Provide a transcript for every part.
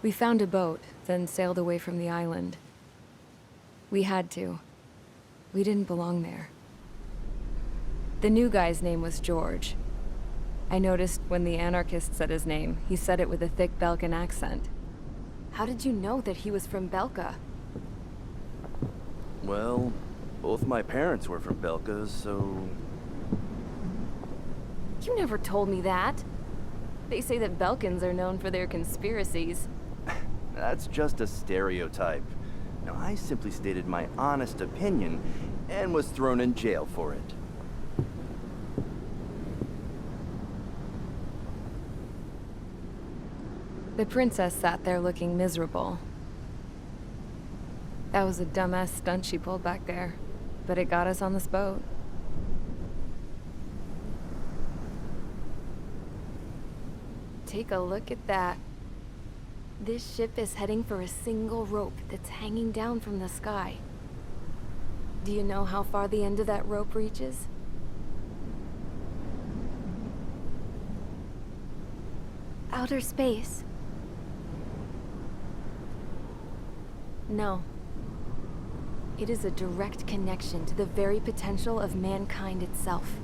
We found a boat, then sailed away from the island. We had to. We didn't belong there. The new guy's name was George. I noticed when the anarchist said his name, he said it with a thick Belkan accent. How did you know that he was from Belka? Well, both my parents were from Belka, so... You never told me that. They say that Belkans are known for their conspiracies. That's just a stereotype. Now, I simply stated my honest opinion and was thrown in jail for it. The princess sat there looking miserable. That was a dumbass stunt she pulled back there, but it got us on this boat. Take a look at that. This ship is heading for a single rope that's hanging down from the sky. Do you know how far the end of that rope reaches? Outer space. No. It is a direct connection to the very potential of mankind itself.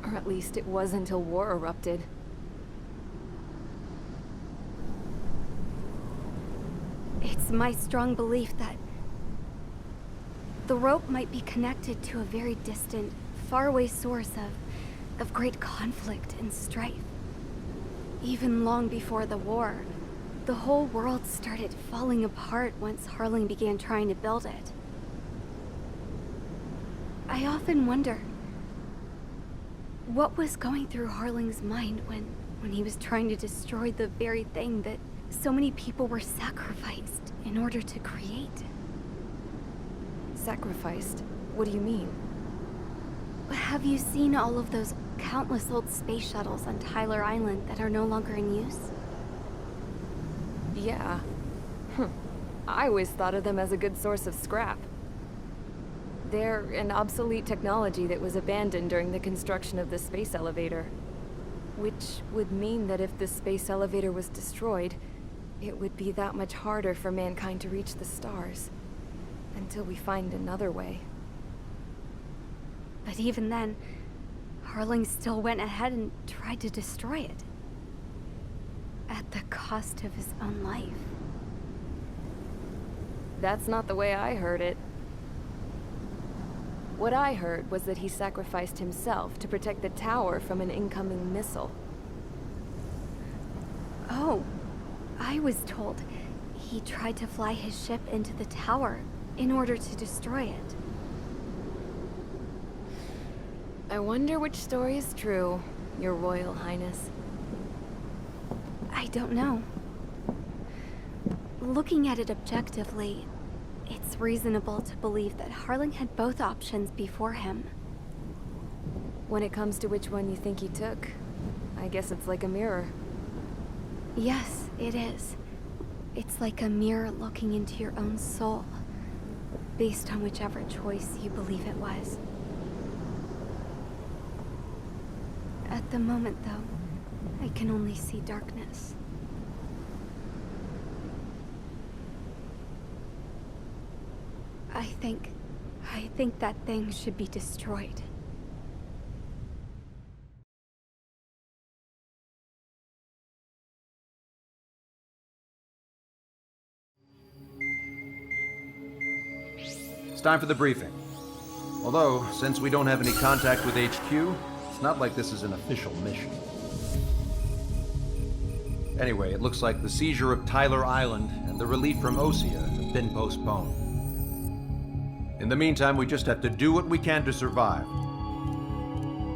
Or at least it was until war erupted. It's my strong belief that the rope might be connected to a very distant, faraway source of great conflict and strife. Even long before the war, the whole world started falling apart once Harling began trying to build it. I often wonder what was going through Harling's mind when he was trying to destroy the very thing that so many people were sacrificed in order to create. Sacrificed? What do you mean? Have you seen all of those countless old space shuttles on Tyler Island that are no longer in use? Yeah. I always thought of them as a good source of scrap. They're an obsolete technology that was abandoned during the construction of the space elevator. Which would mean that if the space elevator was destroyed, it would be that much harder for mankind to reach the stars. Until we find another way. But even then, Harling still went ahead and tried to destroy it. At the cost of his own life. That's not the way I heard it. What I heard was that he sacrificed himself to protect the tower from an incoming missile. Oh, I was told he tried to fly his ship into the tower in order to destroy it. I wonder which story is true, Your Royal Highness. I don't know. Looking at it objectively, it's reasonable to believe that Harling had both options before him. When it comes to which one you think he took, I guess it's like a mirror. Yes, it is. It's like a mirror looking into your own soul, based on whichever choice you believe it was. At the moment, though, I can only see darkness. I think that thing should be destroyed. It's time for the briefing. Although, since we don't have any contact with HQ, it's not like this is an official mission. Anyway, it looks like the seizure of Tyler Island and the relief from Osea have been postponed. In the meantime, we just have to do what we can to survive.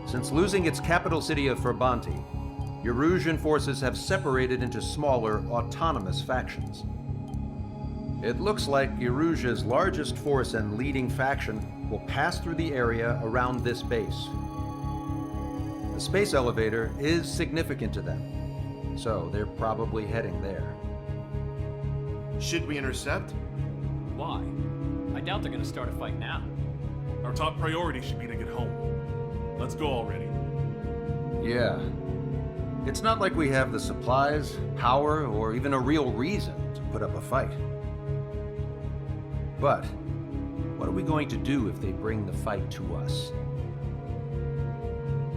Since losing its capital city of Ferbanti, Erusian forces have separated into smaller, autonomous factions. It looks like Erusia's largest force and leading faction will pass through the area around this base. The space elevator is significant to them, so they're probably heading there. Should we intercept? Why? I doubt they're gonna start a fight now. Our top priority should be to get home. Let's go already. Yeah. It's not like we have the supplies, power, or even a real reason put up a fight. But what are we going to do if they bring the fight to us?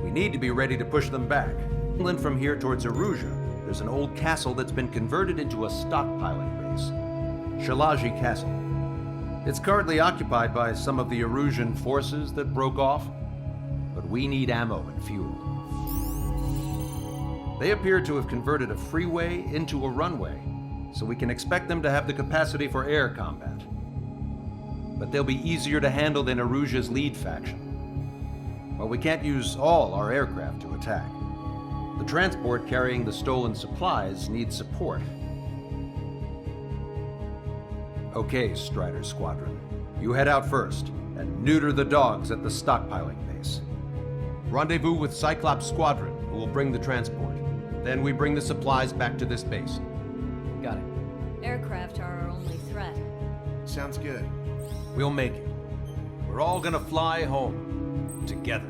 We need to be ready to push them back. Inland from here towards Aruja, there's an old castle that's been converted into a stockpiling base. Shalaji Castle. It's currently occupied by some of the Arujan forces that broke off, but we need ammo and fuel. They appear to have converted a freeway into a runway, so we can expect them to have the capacity for air combat. But they'll be easier to handle than Aruja's lead faction. While we can't use all our aircraft to attack, the transport carrying the stolen supplies needs support. Okay, Strider Squadron. You head out first and neuter the dogs at the stockpiling base. Rendezvous with Cyclops Squadron, who will bring the transport. Then we bring the supplies back to this base. Got it. Aircraft are our only threat. Sounds good. We'll make it. We're all gonna fly home together.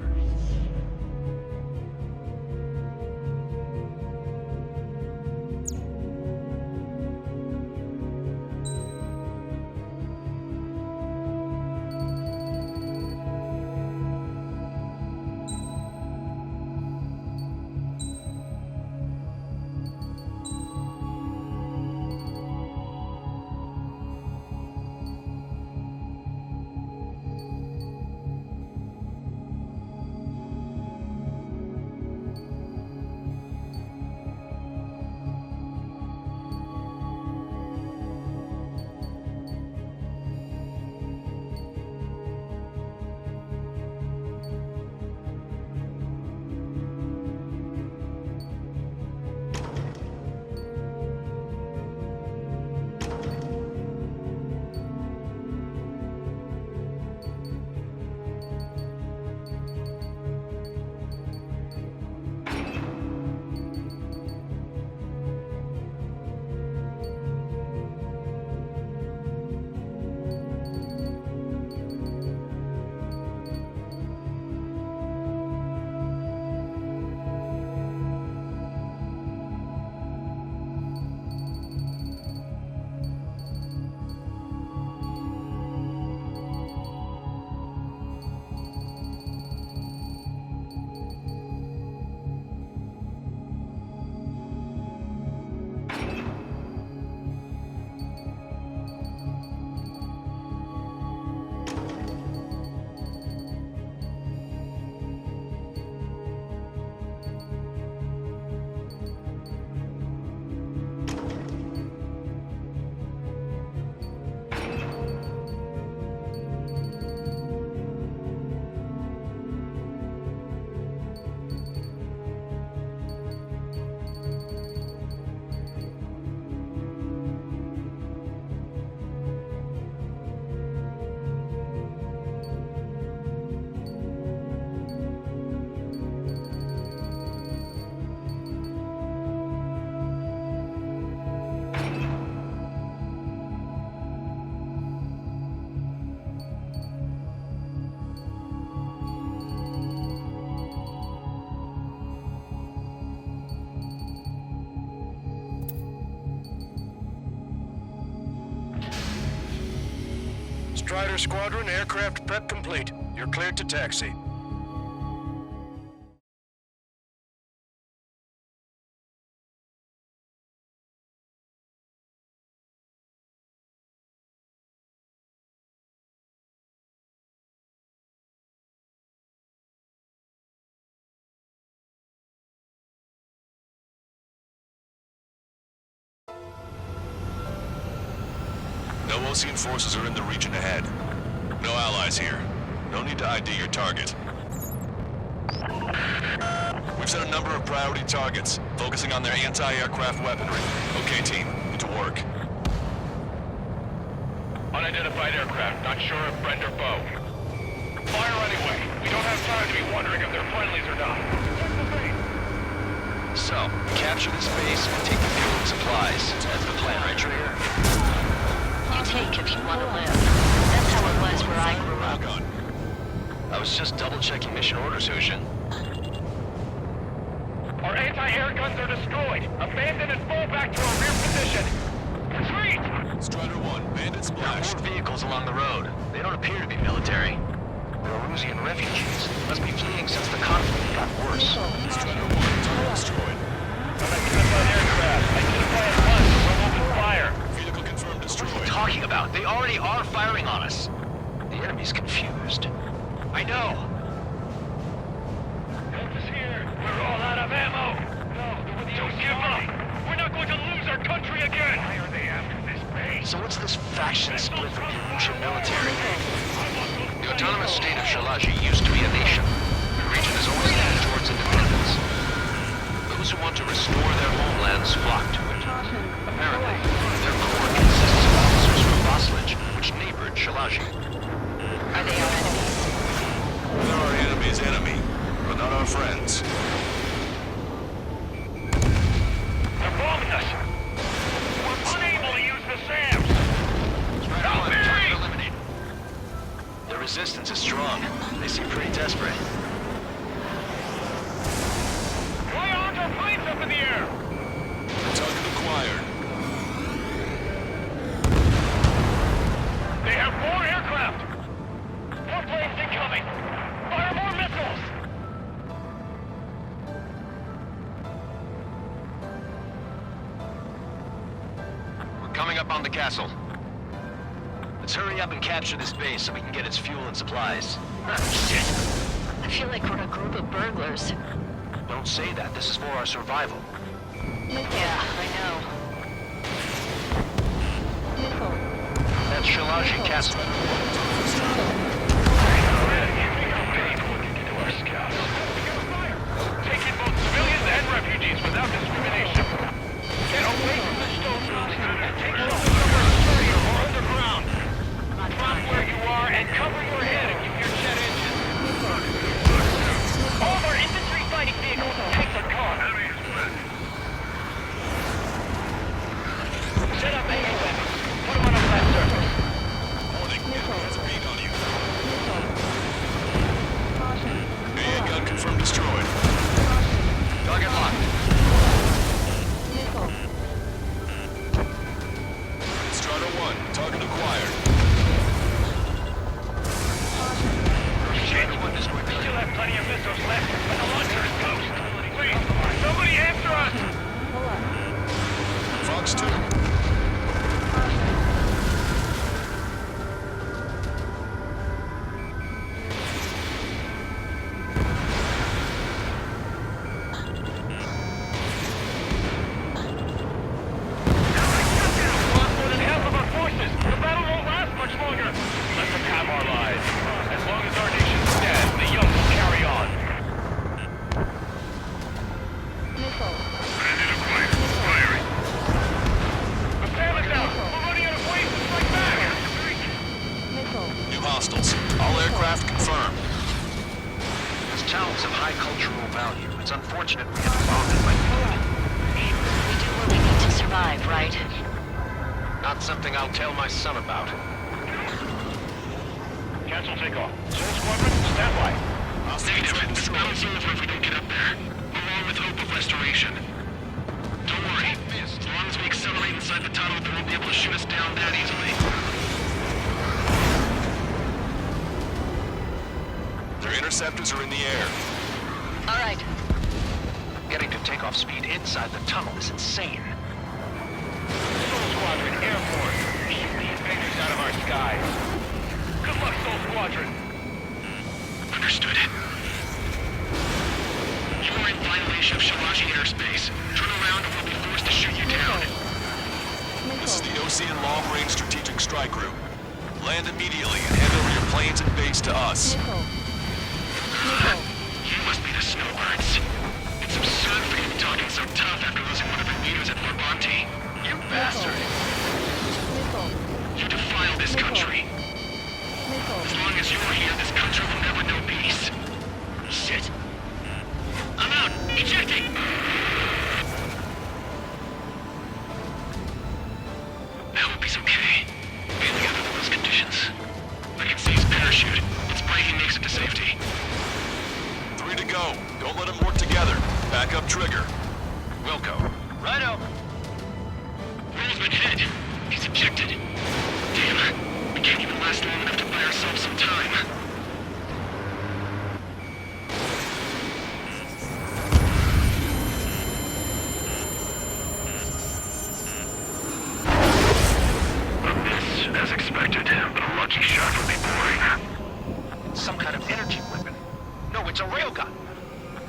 Strider Squadron, aircraft prep complete. You're cleared to taxi. No Osean forces are in the region ahead. No allies here. No need to ID your target. We've set a number of priority targets, focusing on their anti-aircraft weaponry. Okay, team, to work. Unidentified aircraft, not sure if Brent or Bo. Fire anyway. We don't have time to be wondering if they're friendlies or not. So, capture this base and take the fuel and supplies. That's the plan, right, Trigger? You take if you want to live. That's how it was where I grew up. Rock on. I was just double-checking mission orders, Hushin. Our anti-air guns are destroyed. Abandon and fall back to our rear position. Retreat! Strider 1, bandit There are splashed. more vehicles along the road. They don't appear to be military. They're Erusian refugees. Must be fleeing since the conflict got worse. Strider 1, target destroyed. Unidentified aircraft. Identify at once or we'll open fire. Vehicle confirmed What are you destroyed. talking about? They already are firing on us. The enemy's confused. I know. Help is here. We're all out of ammo. No, don't give up. We're not going to lose our country again. Why are they after this base? So what's this faction split from the Erusian military? The autonomous state of Shalaji used to be a nation. The region has always leaned towards independence. Those who want to restore their homelands flock to it. Apparently, their core consists of officers from Vaslage, which neighbored Shalaji. Are they our enemies? They're our enemy's enemy, but not our friends. They're bombing us. We're unable to use the SAMs. Help me! Eliminated. The resistance is strong. They seem pretty desperate. Why aren't our planes up in the air? Target acquired. They have 4 aircraft. 4 planes incoming. Fire more missiles. We're coming up on the castle. Let's hurry up and capture this base so we can get its fuel and supplies. Shit. I feel like we're a group of burglars. Don't say that. This is for our survival. Yeah, I know. That's Shalaji Castle. Taking both civilians and refugees without discrimination. Get away from the stone building and take shelter somewhere sturdier or underground. Drop where you are and cover your head and keep your jet engine. All of our infantry fighting vehicles and tanks are gone. Set up AUM. Put them on a flat surface. Warning, enemies beat on you. AA gun confirmed destroyed. Target locked. Strider 1, target acquired. Shit! We still have plenty of missiles left, but the launcher is toast. Please, somebody answer us! Fox 2. Lost more than half of our forces. The battle won't last much longer. Let them have our lives. As long as our nation stands, the young will carry on. Firing. The SAM is out. We're running out of ways to strike back. New hostiles. All aircraft confirmed. This town is of high cultural value. It's unfortunate we get bombed by food. We do what we need to survive, right? Not something I'll tell my son about. Cancel takeoff. Soul Squadron, stand by. Negative. This battle's over if we don't get up there. Along with hope of restoration. Don't worry. As long as we accelerate inside the tunnel, they won't be able to shoot us down that easily. Their interceptors are in the air. All right. Getting to takeoff speed inside the tunnel is insane. Soul Squadron, airborne. Shoot the invaders out of our skies. Good luck, Soul Squadron. Understood. You are in violation of Shalaji airspace. Turn around or we'll be forced to shoot you down. This is the Ocean Long Range Strategic Strike Group. Land immediately and hand over your planes and base to us. You must be the snowbirds. It's absurd for you to be talking so tough after losing one of your leaders at Brabante. You bastard. You defile this country. As long as you're here, this country will never know peace. Shit. I'm out. Ejecting. I hope he's okay. Being together in those conditions. I can see his parachute. Let's pray he makes it to safety. 3 to go. Don't let them work together. Back up trigger. Wilco. Righto. Roll's been hit. ejected. Damn, we can't even last long enough to buy ourselves some time. As expected, but a lucky shot would be boring. Some kind of energy weapon. No, it's a railgun.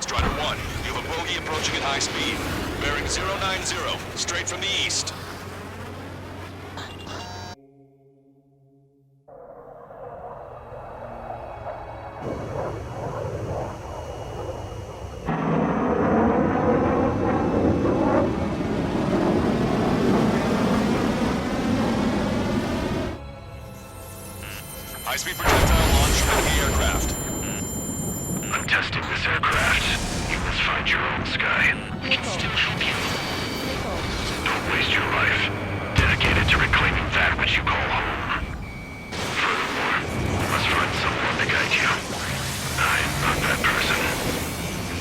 Strider 1, you have a bogey approaching at high speed. Bearing 090, straight from the east. High-speed projectile launch from the aircraft. I'm testing this aircraft. You must find your own sky. We can still help you. Don't waste your life. Dedicate it to reclaiming that which you call home. Furthermore, you must find someone to guide you. I'm not that person.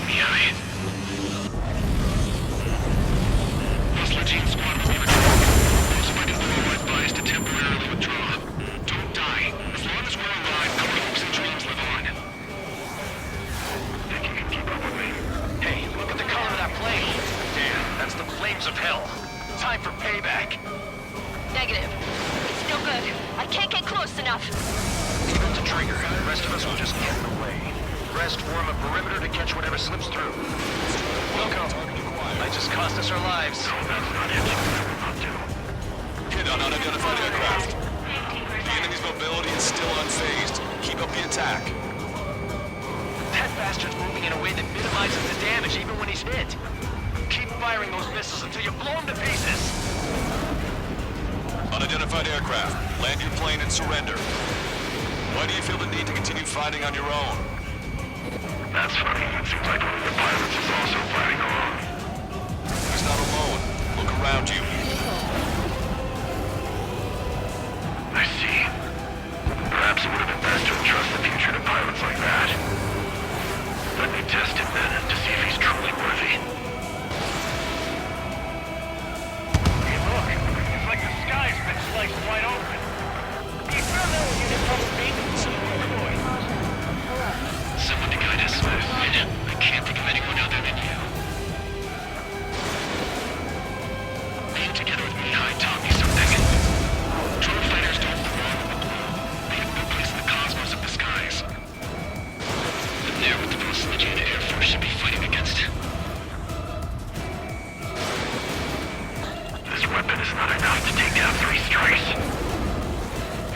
Yummy. Hostile team squad will be retrieved. Those fighting below are advised to temporarily withdraw. Don't die. As long as we're alive, our hopes and dreams live on. Think you can keep up with me? Hey, look at the color of that plane. Damn, that's the flames of hell. Time for payback. Negative. It's no good. I can't get close enough. Leave it to Trigger. The rest of us will just get in the way. Rest form a perimeter to catch whatever slips through. Wilco, might just cost us our lives. No, that's not it. That will not do. Hit on unidentified aircraft. The enemy's mobility is still unfazed. Keep up the attack. That bastard's moving in a way that minimizes the damage even when he's hit. Keep firing those missiles until you blow him to pieces. Unidentified aircraft. Land your plane and surrender. Why do you feel the need to continue fighting on your own? That's funny. It seems like one of the pilots is also fighting alone. He's not alone. Look around you. I see. Perhaps it would have been best to entrust the future to pilots like that. Let me test him then, to see if he's truly worthy. Hey, look. It's like the sky's been sliced wide open. You found that when you did public maintenance on the boy. Someone to guide us. I can't think of anyone other than you. Being together with me, I taught me something. Drone fighters don't belong in the blue. They have no place in the cosmos of the skies. And they're what the most legit Air Force should be fighting against. This weapon is not enough to take down 3 strikes.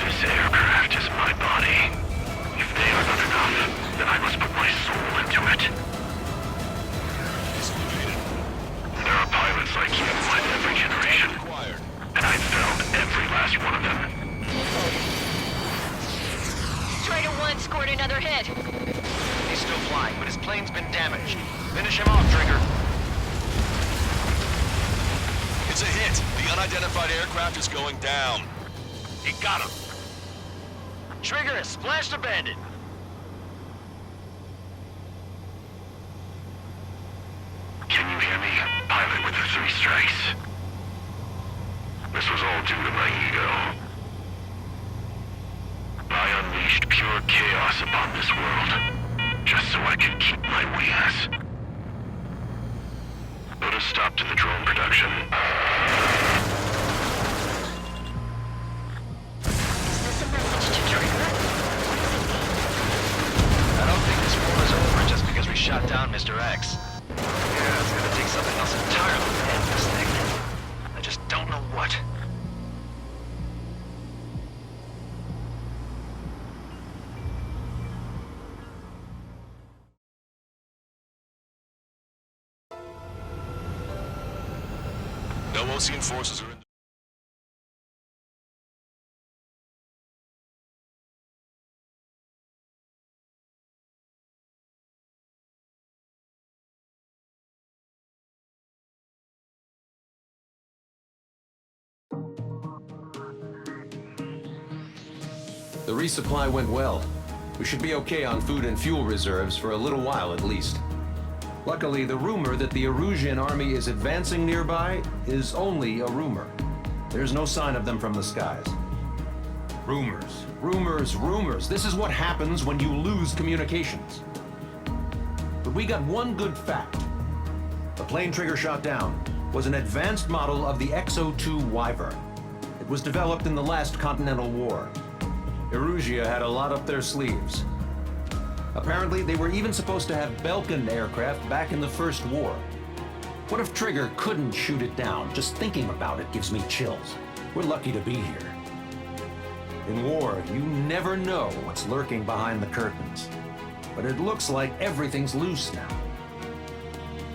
This aircraft is my body. If they are not enough, then I must put my soul into it. There are pilots like you in every generation, and I've found every last one of them. Strider 1 scored another hit. He's still flying, but his plane's been damaged. Finish him off, Trigger. It's a hit. The unidentified aircraft is going down. He got him. Trigger has splashed abandoned. Can you hear me, pilot with the 3 strikes? This was all due to my ego. I unleashed pure chaos upon this world, just so I could keep my wings. Put a stop to the drone production. Is this a message to Trigger? I don't think this war is over just because we shot down Mr. X. Yeah, it's gonna take something else entirely to end this thing. I just don't know what. No Osean forces are in. The resupply went well. We should be okay on food and fuel reserves for a little while at least. Luckily, the rumor that the Erusian army is advancing nearby is only a rumor. There's no sign of them from the skies. Rumors, rumors, rumors. This is what happens when you lose communications. But we got one good fact. The plane Trigger shot down was an advanced model of the X-02 Wyvern. It was developed in the last Continental War. Erusia had a lot up their sleeves. Apparently, they were even supposed to have Belkin aircraft back in the First War. What if Trigger couldn't shoot it down? Just thinking about it gives me chills. We're lucky to be here. In war, you never know what's lurking behind the curtains. But it looks like everything's loose now.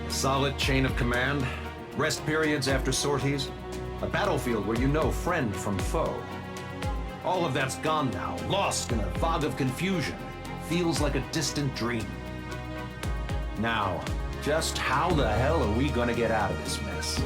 A solid chain of command, rest periods after sorties, a battlefield where you know friend from foe. All of that's gone now, lost in a fog of confusion. Feels like a distant dream. Now, just how the hell are we gonna get out of this mess?